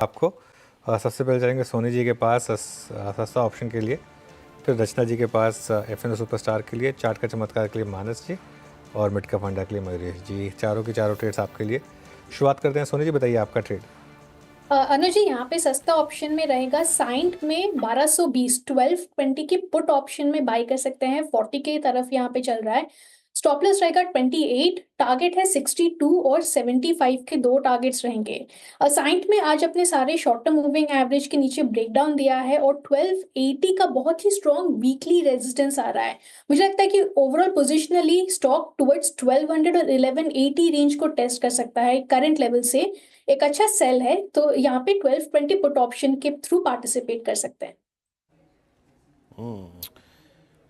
आपको सबसे पहले चलेंगे सोनी जी के पास सस्ता ऑप्शन के लिए, फिर रचना जी के पास एफएनओ सुपरस्टार के लिए, चार्ट का चमत्कार के लिए मानस जी और मिड का फंडा के लिए मयूरेश जी। चारों की चारों ट्रेड्स आपके लिए। शुरुआत करते हैं। सोनी जी बताइए आपका ट्रेड। अनुज जी, यहाँ पे सस्ता ऑप्शन में रहेगा साइंट में 1220 1220 की पुट ऑप्शन में बाई कर सकते हैं। 40 की तरफ यहाँ पे चल रहा है। स्टॉप लॉस रहेगा 28, टारगेट है 62 और 75 के दो टारगेट्स रहेंगे। साइंट में आज अपने सारे शॉर्ट टर्म मूविंग एवरेज के नीचे ब्रेकडाउन दिया है और 1280 का बहुत ही स्ट्रॉन्ग वीकली रेजिस्टेंस आ रहा है। मुझे लगता है कि ओवरऑल पोजिशनली स्टॉक टुवर्ड्स 1200 और 1180 रेंज को टेस्ट कर सकता है। करंट लेवल से एक अच्छा सेल है, तो यहाँ पे 1220 पुट ऑप्शन के थ्रू पार्टिसिपेट कर सकते हैं।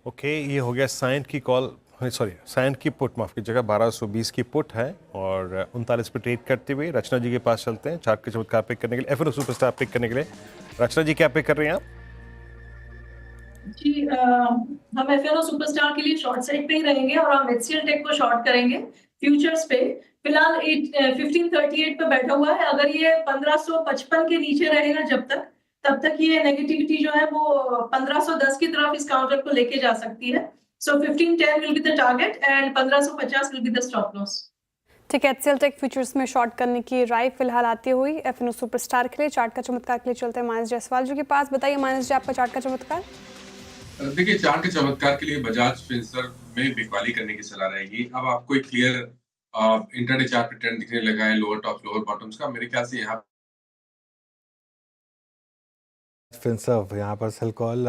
ओके, ये हो गया साइंट की कॉल, सॉरी साइंट की पुट, माफ कीजिएगा, 1220 की पुट है और 39 पे ट्रेड करते हुए रचना जी के पास चलते हैं चार्ट के चमत्कार पिक करने के लिए, एफएनओ सुपरस्टार पिक करने के लिए। रचना जी क्या पिक कर रही हैं आप? जी हम एफएनओ सुपरस्टार के लिए शॉर्ट साइड पे ही रहेंगे और हम एचसीएल टेक को शॉर्ट करेंगे फ्यूचर्स पे। फिलहाल 1538 पे बैठा हुआ है। अगर ये 1555 के नीचे रहेगा तब तक ये नेगेटिविटी जो है वो 1510 की तरफ इस काउंटर को लेके जा सकती है। सो 1510 will be the target and 1550 will be the stop loss. ठीक है, एचसीएल टेक फ्यूचर्स में शॉर्ट करने की राय फिलहाल आती हुई एफएनओ सुपरस्टार के लिए चार्ट का चमत्कार के लिए चलते हैं मानस जायसवाल जी के पास। बताइए मानस जी, आपका चार्ट का चमत्कार। देखिए, चार्ट के चमत्कार के लिए बजाज फिंसर्व में बिकवाली करने की सलाह रहेगी। अब आपको एक क्लियर इंटरडे चार्ट पे ट्रेंड दिखने लगा है लोअर टॉप लोअर बॉटम्स का। मेरे ख्याल से यहाँ फिंसर्व यहाँ पर सेल कॉल।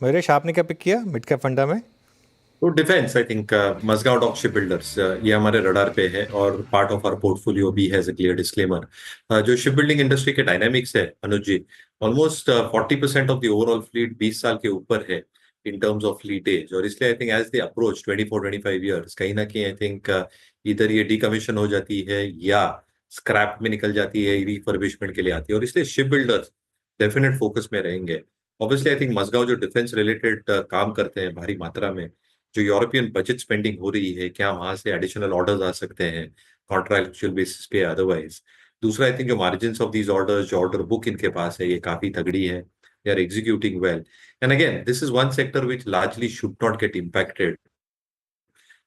मयूरेश आपने क्या पिक किया मिड कैप फंडा में? तो defence I think Mazagon dock ship builders ये हमारे रडार पे है और पार्ट ऑफ आवर पोर्टफोलियो भी हैज अ क्लियर डिस्क्लेमर। जो शिप बिल्डिंग इंडस्ट्री के डायनामिक्स है Anuj ji, almost 40% of the overall fleet 20 साल के ऊपर है in terms of fleet age. और इसलिए I think as they approach 24-25 years, कहीं ना कहीं आई थिंक इधर ये डीकमीशन हो जाती है या स्क्रैप में निकल जाती है, रिफर्बिशमेंट के लिए आती है, और इसलिए शिप बिल्डर्स डेफिनेट फोकस में रहेंगे। ऑब्वियसली आई थिंक मजगांव जो डिफेंस रिलेटेड काम करते हैं भारी मात्रा में, जो यूरोपियन बजट स्पेंडिंग हो रही है, क्या वहां से एडिशनल ऑर्डर्स आ सकते हैं कॉन्ट्रैक्चुअल बेसिस पे अदरवाइज। दूसरा, आई थिंक जो मार्जिन्स ऑफ दीज ऑर्डर्स, जो ऑर्डर बुक इनके पास है, ये काफी तगड़ी है, they are executing well. And again this is one sector which largely should not get impacted,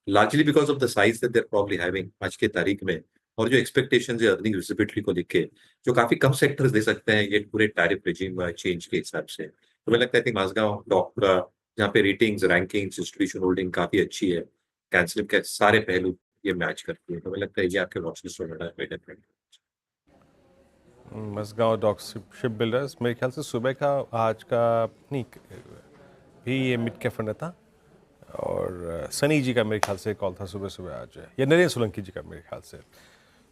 largely because of the size that they are probably having आज के तारीख में, और जो एक्सपेक्टेशंस है अर्निंग विजिबिलिटी को लेके, जो काफी कम सेक्टर्स दे सकते हैं ये पूरे टैरिफ रेजिम चेंज के हिसाब से। तो मुझे लगता है माजगांव डॉक जहाँ पे रेटिंग्स, रैंकिंग्स, डिस्ट्रीब्यूशन होल्डिंग काफी अच्छी है, कैंसिल के सारे पहलू ये मैच करती है, तो मुझे लगता है ये आपके वॉच लिस्ट में है। मजगांव डॉक शिप बिल्डर्स, मेरे ख्याल से सुबह का आज का नहीं भी ये मिड कैप फंड था और सनी जी का मेरे ख्याल से कॉल था सुबह सुबह आज, या नरेंद्र सोलंकी जी का मेरे ख्याल से।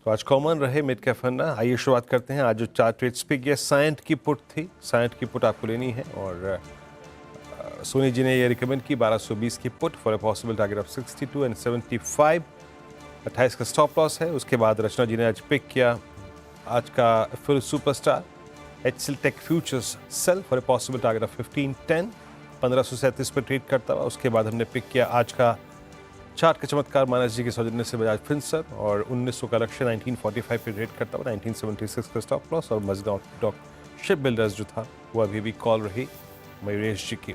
तो आज कॉमन रहे मिड कैप फंड। आइए शुरुआत करते हैं। आज जो चार ट्रेड्स पे ये साइंट की पुट थी, साइंट की पुट आपको लेनी है और सोनी जी ने ये रिकमेंड की 1220 की put for a possible target of 62 and 75। 28 का स्टॉप लॉस है। उसके बाद रचना जी ने आज पिक किया आज का फिर superstar HCL tech futures sell for a possible target of 1510, 1537 पर ट्रेड करता हुआ। उसके बाद हमने पिक किया आज का चार्ट का चमत्कार मानस जी के सौजन्य से बजाज फिंसर्व और 1900 का लक्ष्य 1945 पे ट्रेड करता हुआ, 1976 का स्टॉप लॉस। और मजगांव डॉक शिप बिल्डर्स जो था वो अभी भी कॉल रही मयूरेश जी की।